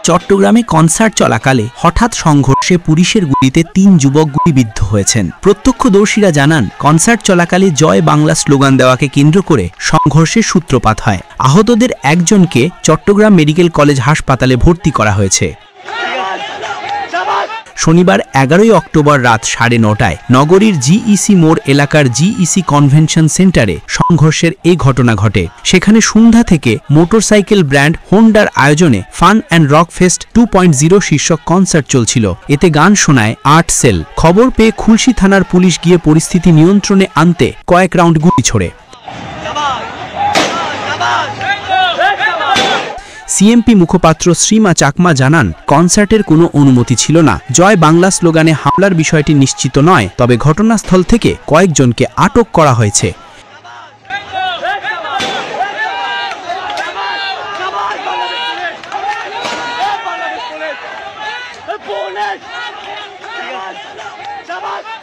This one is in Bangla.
চট্টগ্রামে কনসার্ট চলাকালে হঠাৎ সংঘর্ষে পুলিশের গুলিতে ৩ যুবক গুলিবিদ্ধ হয়েছেন। প্রত্যক্ষদর্শীরা জানান, কনসার্ট চলাকালে জয় বাংলা স্লোগান দেওয়াকে কেন্দ্র করে সংঘর্ষের সূত্রপাত হয়। আহতদের একজনকে চট্টগ্রাম মেডিকেল কলেজ হাসপাতালে ভর্তি করা হয়েছে। শনিবার ১১ অক্টোবর রাত ৯:৩০টায় নগরীর জিইসি মোড় এলাকার জিইসি কনভেনশন সেন্টারে সংঘর্ষের এই ঘটনা ঘটে। সেখানে সন্ধ্যা থেকে মোটরসাইকেল ব্র্যান্ড হোন্ডার আয়োজনে ফান অ্যান্ড রক ফেস্ট 2.0 শীর্ষক কনসার্ট চলছিল। এতে গান শোনায় আর্ট সেল। খবর পেয়ে খুলশী থানার পুলিশ গিয়ে পরিস্থিতি নিয়ন্ত্রণে আনতে কয়েক রাউন্ড গুলি ছোড়ে। সিএমপি মুখপাত্র শ্রীমা চাকমা জানান, কনসার্টের কোনো অনুমতি ছিল না। জয় বাংলা স্লোগানে হামলার বিষয়টি নিশ্চিত নয়, তবে ঘটনাস্থল থেকে কয়েকজনকে আটক করা হয়েছে। Shabash!